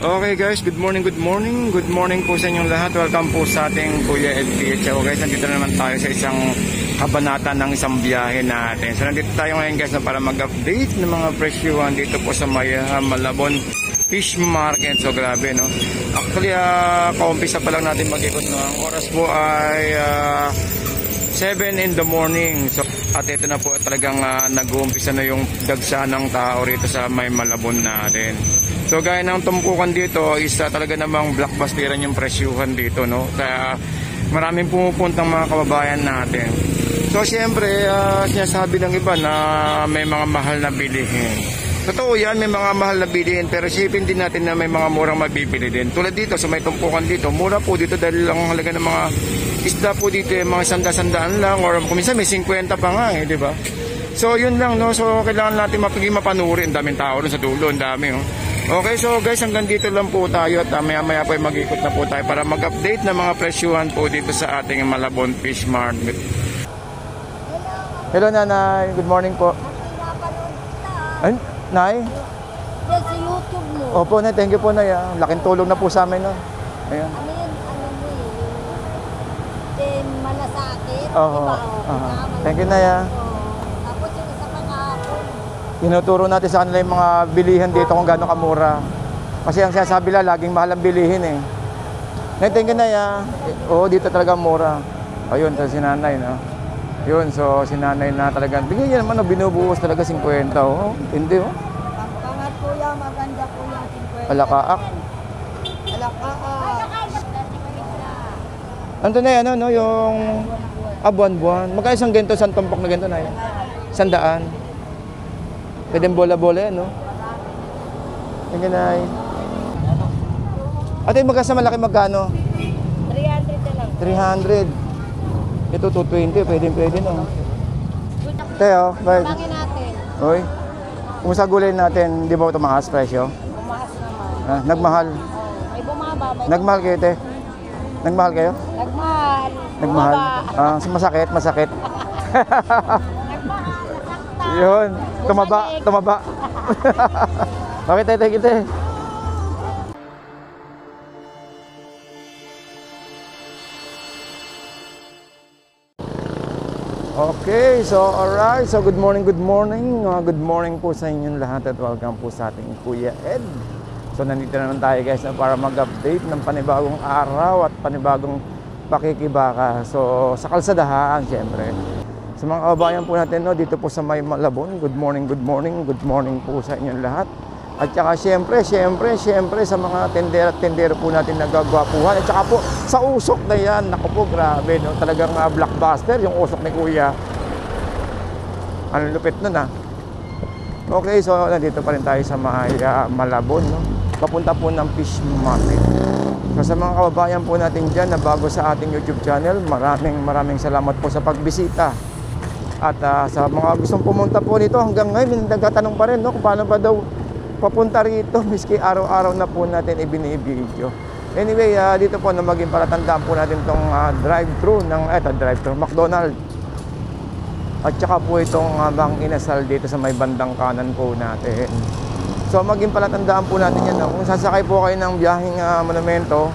Okay guys, good morning po sa inyong lahat. Welcome po sa ating Kuya LPH. So guys, nandito na naman tayo sa isang kabanata ng isang biyahe natin. So nandito tayo ngayon guys para mag-update ng mga presyuhan dito po sa Malabon Fish Market. So grabe no. Actually, kaumpisa pa lang natin mag-ikot no. Ang oras po ay 7 in the morning. So at ito na po talagang nag-uumpisa na yung dagsa ng tao rito sa Malabon natin. So gaya ng tumpukan dito is talaga namang blockbusteran yung presyuhan dito no. Kaya maraming pumupuntang mga kababayan natin. So siyempre sinasabi ng iba na may mga mahal na bilihin. Totoo yan, may mga mahal na bilihin, pero isipin din natin na may mga murang mabibili din. Tulad dito sa may tumpukan dito, mura po dito dahil ang halaga ng mga isda po dito mga sanda-sandaan lang, or kung minsan may 50 pa nga di ba? So yun lang no. So kailangan natin mapanuri. Ang daming tao rin sa dulo, ang dami oh. Okay, so guys, hanggang dito lang po tayo at maya-maya po ay mag-ikot na po tayo para mag-update ng mga presyuhan po dito sa ating Malabon Fish Market. Hello nanay, good morning po. Ay, nay? Yes, sa YouTube mo. Opo nay, thank you po nay. Laking tulong na po sa amin no. Ayan. Ano yun, then malasakit, Oo. diba? Thank you nay. Tapos yung isa kahapon. Tinuturo natin sa kanila yung mga bilihan dito kung gaano kamura. Kasi ang sinasabi lang, laging mahal ang bilihin eh. Naitingin na oo, dito talaga mura. Ayun, si nanay, no? Yun, so si nanay na talaga. Bigyan niya naman, binubuhos talaga 50. Oh, hindi, oh. Pangpangat po yan, maganda po yan, 50. Palakaak. Palakaak. Ano na yan, no? Yung buwan-buwan. Magkano isang ganito, isang tumpok na ganito na yan? 100. Pwedeng bola-bola yan, no? Yan ganay. Ate, magkasa malaki magkano? 300 na lang. 300. Ito 220, pwede no? Teo, bakit? Bangin natin. Oy, kung sa gulay natin, di ba tumaas presyo? Bumakas naman. Nagmahal. May bumaba. Nagmahal kayo, te? Nagmahal kayo? Nagmahal. Nagmahal? Masakit. Yun, tumaba. Okay, te. Okay, so alright. So good morning. Good morning po sa inyong lahat at welcome po sa ating Kuya Ed. So nandito naman tayo guys para mag-update ng panibagong araw at panibagong pakikibaka. So sa kalsadahan syempre. Sa mga kababayan po natin no, dito po sa Malabon, good morning po sa inyong lahat. At saka syempre sa mga tendero po natin nagagwapuhan. At saka po sa usok na yan, naku po grabe no, talagang blockbuster yung usok ni Kuya. Ang lupit nun Okay, so nandito pa rin tayo sa Malabon no, papunta po ng Fish Market. So sa mga kababayan po natin dyan na bago sa ating YouTube channel, maraming salamat po sa pagbisita. At sa mga gustong pumunta po nito hanggang ngayon, nagtatanong pa rin no, kung paano ba daw papunta rito, miski araw-araw na po natin ibinibideo. Anyway, dito po na maging palatandaan po natin itong drive-thru ng McDonald's. At saka po itong Bang Inasal dito sa may bandang kanan po natin. So maging palatandaan po natin yan. Kung sasakay po kayo ng biyaheng monumento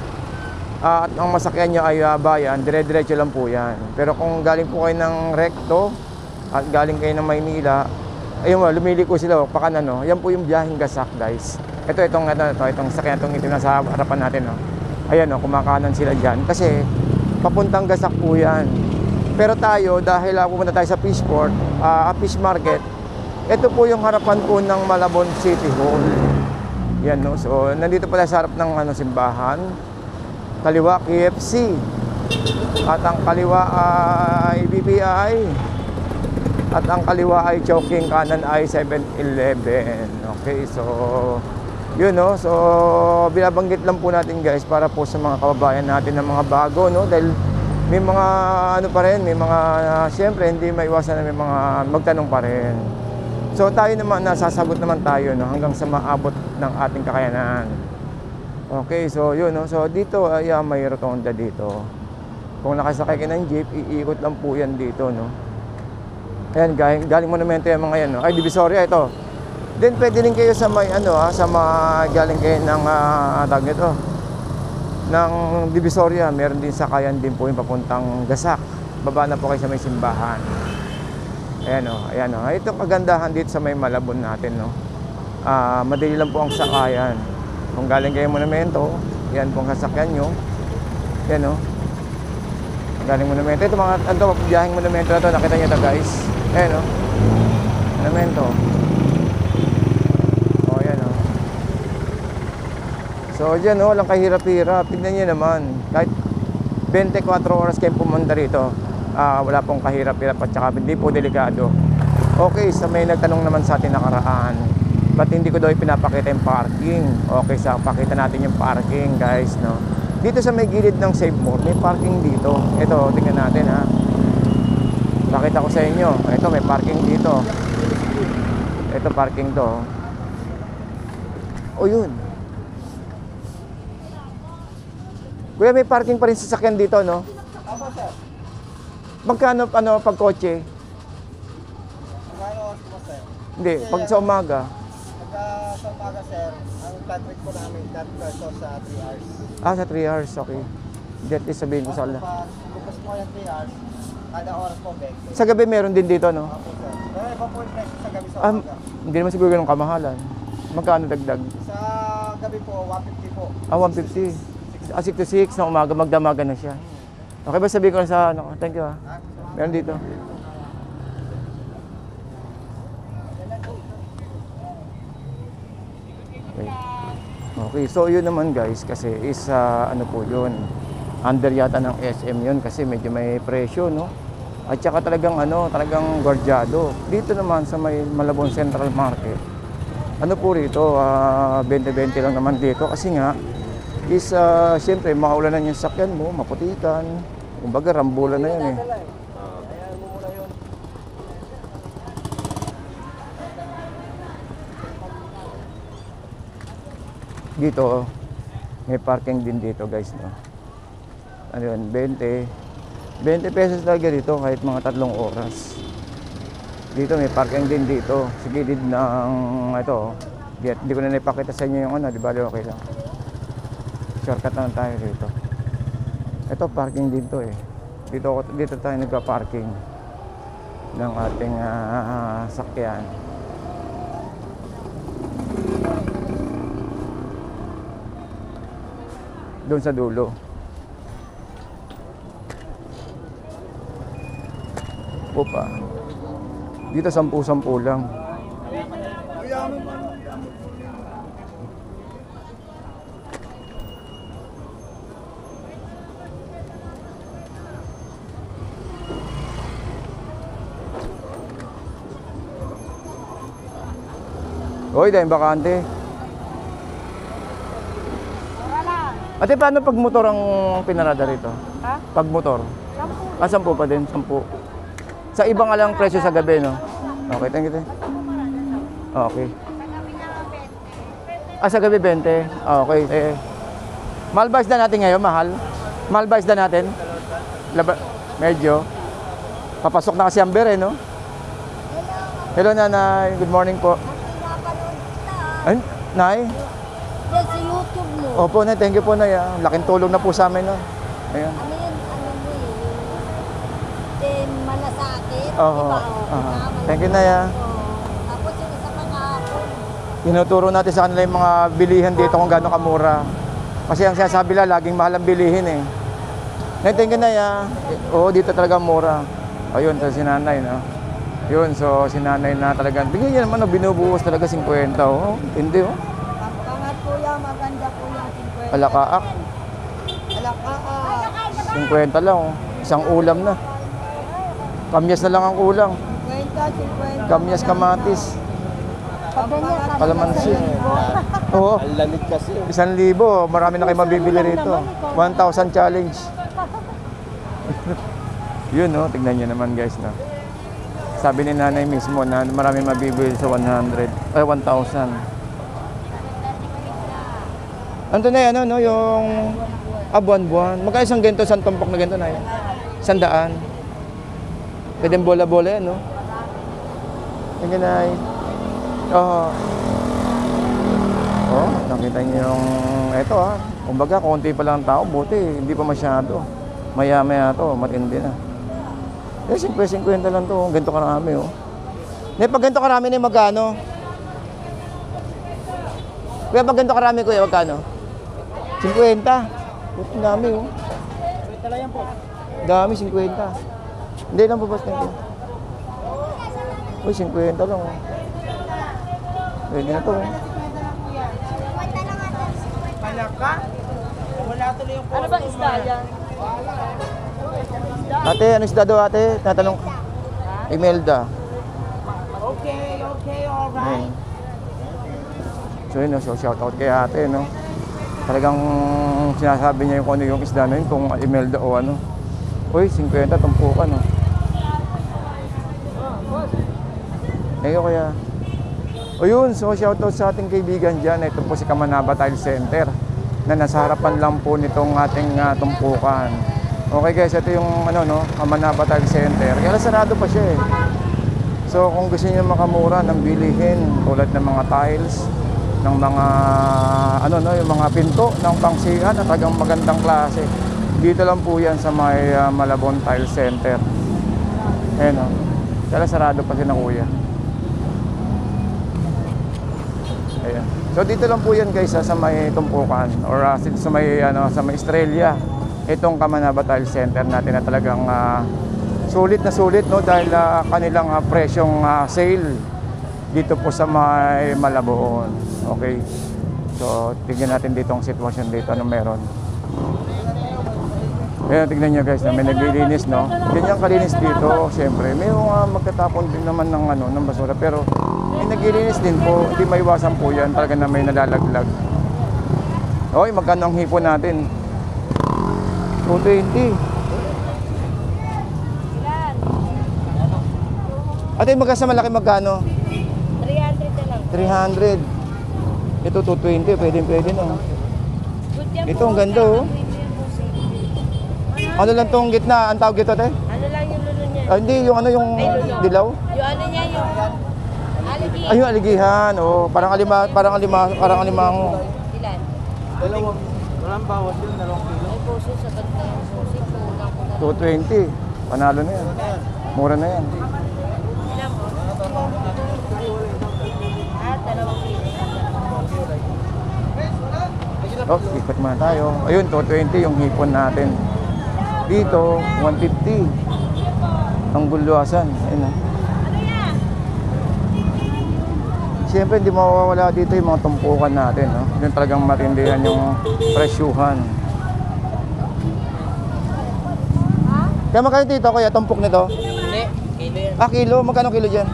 at ang masakyan nyo ay bayan, dire-diretso lang po yan. Pero kung galing po kayo ng Recto at galing kayo ng Maynila, ayun mo, lumiliko sila pakanan no. Yan po yung biyaheng Gasak guys. Itong sakyan itong itim na sa harapan natin no. Ayan no, kumakanan sila diyan kasi papuntang Gasak po yan. Pero tayo dahil pumunta tayo sa Fishport, Fish Market, ito po yung harapan po ng Malabon City Hall. Yan no. So nandito pala sa harap ng simbahan. Kaliwa KFC. At ang kaliwa ay BPI. At ang kaliwa ay Chowking, kanan ay 7-Eleven. Okay, so yun no. So binabanggit lang po natin guys para po sa mga kababayan natin ng mga bago no, dahil may mga pa rin, may mga siyempre hindi maiwasan na may mga magtanong pa rin. So tayo naman, nasasagot naman tayo no, hanggang sa maabot ng ating kakayanan. Okay, so yun no. So dito ay may rotonda dito. Kung nakasakay ka ng jeep, iikot lang po yan dito no. Ayan, galing monumento yung mga yan no? Ay, Divisoria ito. Then pwede din kayo sa may ano sa galing kayo ng tawag nito ng Divisoria, meron din sakayan din po yung papuntang Gasak. Baba na po kayo sa may simbahan. Ayan o, ayan o. Ito kagandahan dito sa may Malabon natin, no. Madali lang po ang sakayan. Kung galing kayo Monumento, yan po ang sasakyan nyo. Yan o. Galing Monumento. Ito mga biyaheng Monumento na to, nakita nyo ito guys. Ayan o. Monumento. So dyan walang kahirap-hirap. Tignan nyo naman, kahit 24 oras kayo pumunta rito, wala pong kahirap-hirap at saka hindi po delikado. Okay, sa may nagtanong naman sa atin nakaraan, ba't hindi ko daw ipinapakita yung parking? Okay, pakita natin yung parking guys, no? Dito sa may gilid ng Save More, may parking dito. Ito, tingnan natin ha. Pakita ko sa inyo. Ito, may parking dito. Ito, parking to. O yun. Kuya, may parking pa rin sasakyan dito, no? Opo, sir. Magkano pag kotse? Magkano oras po, sir? Hindi, pag sa umaga. Pagka sa umaga, sir, ang flat rate po namin, 30 pesos sa 3 hours. Sa 3 hours, okay. At least sabihin ko sa ala. Pag bukas mo yung 3 hours, kada oras po, 20. Sa gabi meron din dito, no? Opo, sir. Pero iba po yung presyo sa gabi sa Ah, umaga. hindi naman siguro ganun kamahalan. Magkano dagdag? Sa gabi po, 150 po. 150. 6 to 6 na umaga, magdamagan na siya. Okay ba sabihin ko na sa ano? Thank you ha. Meron dito. Okay, so yun naman guys, kasi is ano po yun, under yata ng SM yun kasi medyo may presyo, no? At saka talagang talagang gwardyado. Dito naman sa may Malabon Central Market, ano po rito, 20-20 lang naman dito kasi nga, is siyempre maulanan yung sakyan mo, maputikan, kumbaga rambulan na yun eh. Dito, may parking din dito guys, no? Ano yun, 20 pesos talaga dito kahit mga 3 oras. Dito may parking din dito, sa gilid ng ito, hindi ko na naipakita sa inyo yung di bali okay lang. Shortcut na tayo dito. Ito parking dito eh. Dito tayo nagpa-parking ng ating sakyan. Doon sa dulo. Opa. Dito 10-10 lang. Hoy, dahil bakante. Wala. Ate, paano pag motor ang pinarada rito? Ha? Pag motor? 10. 10 pa din, 10. Sa iba nga lang presyo sa gabi, no? Okay, thank you. Okay. Sa gabi 20? Okay. Mahal ba isda natin ngayon? Mahal? Mahal ba isda natin? Medyo. Papasok na kasi ang bere, no? Hello, nanay. Good morning po. Ay, nay? Yan sa YouTube mo. Opo, nay. Thank you po, nay. Laking tulong na po sa amin, no? Ayan. Ano yun? Ano mo malasakit. Oo. Diba? Thank you, nay. Tapos yung isa pa kahapon. Tinuturo natin sa kanila yung mga bilihan dito kung gaano kamura. Kasi ang sinasabi lang, laging mahal ang bilihin eh. Nay, thank you, nay. Oo, dito talaga mura. Ayun, sa sinanay, no? Yun, so sinanay na talagang, bigyan niya naman, binubuhos talaga 50. Oh, hindi, oh. Pangat po yan, maganda po yan. 50. Alakaak, Alakaak. 50 lang, oh. Isang ulam na. Kamyas na lang ang kulang. 50. Kamyas, kamatis, kalamansi. Oo, Ang lamig kasi. 1,000. Marami na kayo mabibili rito. 1,000 challenge. Yun, no? Tignan nyo naman, guys, no? Sabi ni nanay mismo na marami mabibili sa 1,000. Ano na yan, no? Yung buwan-buwan. Magkano isang ganito, isang tumpok na ganito na yan? 100. Pwede bola-bola yan, no? Thank you, nay. Oo. Oh, nakita niyo yung eto kumbaga konti pa lang ang tao, buti hindi pa masyado. Maya-maya to, matindi na. Eh, 50 lang to, ganito karami oh. Pag ganito karami na magkano? Kuya, pag ganito karami kuya, magkano? 50. Buti dami oh. Wait lang yan po. Dami, 50. Hindi lang babas nito. Uy, 50 lang oh. Pwede na to oh. Palaka? Wala tuloy yung Ano ba isda yan? Ate, ano isda daw ate? Tatanong. Imelda. Okay, alright. So yun, so shout out kay ate, no? Talagang sinasabi niya yung kung ano yung isda na yun, kung Imelda o ano. Uy, 50, tumpukan, no? Ayun kaya. O yun, so shout out sa ating kaibigan dyan. Ito po si Kamanaba Tile Center na nasa harapan lang po nitong ating tumpukan. Okay guys, ito yung ano, no, Kamanaba Tile Center. Kaya sarado pa siya eh. So kung gusto niyo makamura ng bilihin tulad ng mga tiles, ng mga ano no, yung mga pinto ng pangsihan at talagang magandang klase. Dito lang po 'yan sa may Malabon Tile Center. Ayun oh. Kaya sarado pa si na kuya. Ayan. So dito lang po 'yan guys sa may tumpukan or sa may ano, sa may Estrella. Itong Kamanaba Tile Center natin na talagang sulit na sulit no dahil kanilang presyong sale dito po sa may Malabon. Okay. So tingnan natin dito ang sitwasyon dito anong meron. Ayan, tignan nyo guys na may naglilinis no. Ganyan kalinis dito, siyempre. May magtatapon din naman ng ano ng basura pero may naglilinis din po. Hindi maiwasan po 'yan, talaga na may nalalaglag. Oy, magkano ang hipon natin? 220. Ate, magkano sa malaki magkano? 300 na lang. 300. Ito 220, pwede no. Ito ang ganda oh. Ano lang tong gitna, ang tawag dito ate? Ano lang yung lulo niya? Hindi, yung ano yung dilaw? Yung ano niya yung aligi. Ay, yung aligihan. Oh, parang alimang. Ilan? Dalawang, walang bawas yun, 2 kilo. Ay, puso sa ganda yung puso. Kulang ko na. 220. Panalo na yan. Mura na yan. Ilan po? 2 kilo. Oh, ikot muna tayo. Ayun, 220 yung hipon natin. Dito, 150. Ang gulwasan. Ayun. Siyempre, hindi mawawala dito yung mga tumpukan natin. No? Yung talagang matindihan yung presyuhan. Kaya magkano dito, kuya, tumpok nito? Hindi, kilo yan. Ah, kilo? Magkano kilo dyan?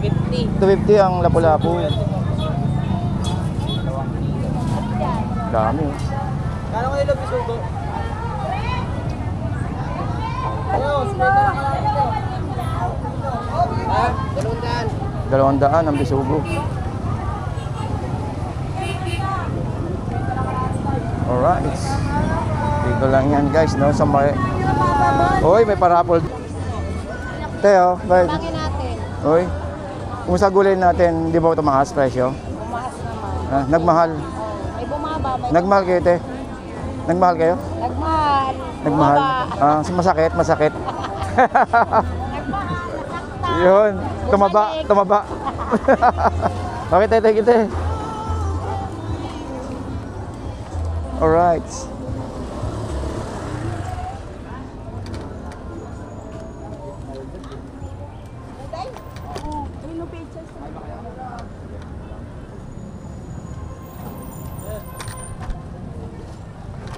250. 250 ang lapu-lapu. Dami. Kano kayo lang bisugo? Ayun, spray na lang lang ito. Ha? 200 ang bisugo. Alright. Dito lang yan guys, no? Sa may... Oy, may parapol. Teo, bakit? Pangin natin. Oy. Kung sa gulay natin, di ba tumaas presyo? Bumakas naman. Ah, nagmahal. May bumaba. May Nagmahal kayo, te? Nagmahal kayo? Nagmahal. Nagmahal? Ah, masakit. Yun. Tumaba. Okay, tete, kita. Alright.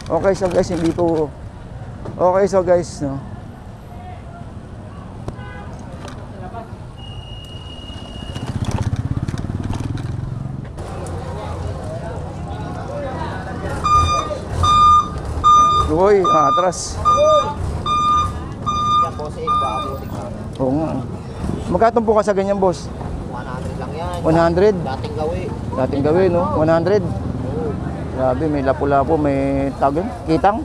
Okay, so guys, hindi po... Okay, so guys, no? Uy, atras. Yan po, sa iba, abutik ka. Oo nga. Magkatumpo ka sa ganyan, boss? 100 lang yan. 100? Dating gawin. Dating gawin, no? 100. Oo. Grabe, may lapu-lapu, may tawag yun? Kitang?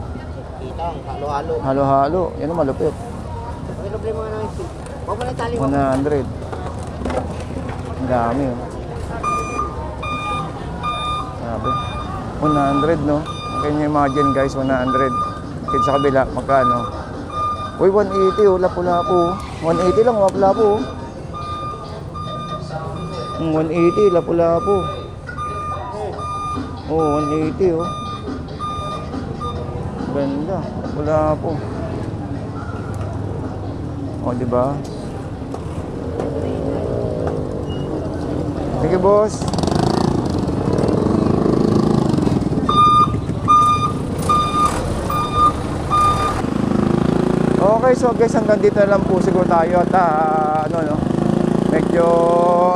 Kitang, halo-halo. Halo-halo. Yan ang malupit. Ang problema nga namin, huwag mo na tali. 100. Ang dami, oh. Grabe. 100, no? Can you imagine, guys, 100. Dito sa kabila, magkano? Uy, 180, oh, lapu-lapu. 180 lang, lapu-lapu. 180, lapu-lapu. Oh, 180, oh. Ganda, lapu-lapu. Oh, di ba? Sige, boss. Okay, so guys, hanggang dito na lang po siguro tayo at medyo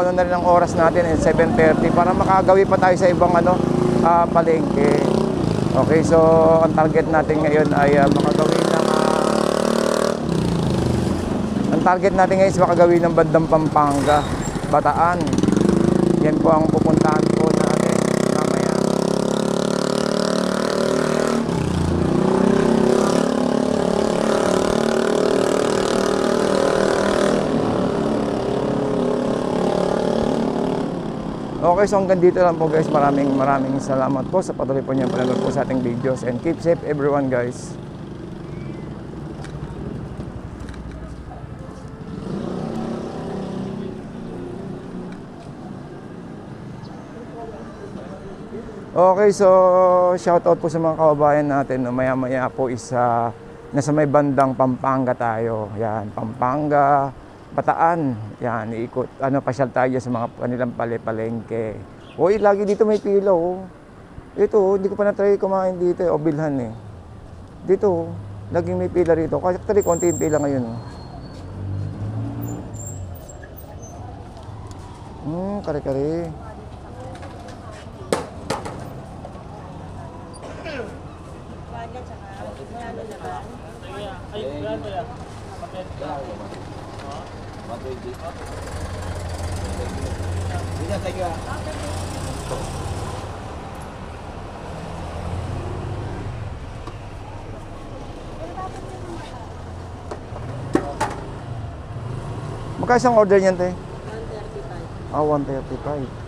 na rin ang oras natin 7:30 para makagawi pa tayo sa ibang palengke. Okay, so ang target natin ngayon ay makagawi ng ang target natin ngayon is makagawi ng bandang Pampanga, Bataan. Yan po ang pupuntahan po natin mamaya. Okay, so hanggang dito lang po guys. Maraming salamat po sa patuloy po niyong panonood po sa ating videos, and keep safe everyone, guys. Okay, so shoutout po sa mga kababayan natin. Maya-maya po nasa may bandang Pampanga tayo. Yan, Pampanga, Bataan. Yan, iikot, pasyal tayo sa mga kanilang palengke. Uy, lagi dito may pila, oh. Ito, hindi ko pa na-try kumain dito, o bilhan eh. Dito, laging may pila rito. Kasi actually, konti yung pila ngayon, oh. Kare-kare. Magkano isang order niyan, te? 135. Ah, 135.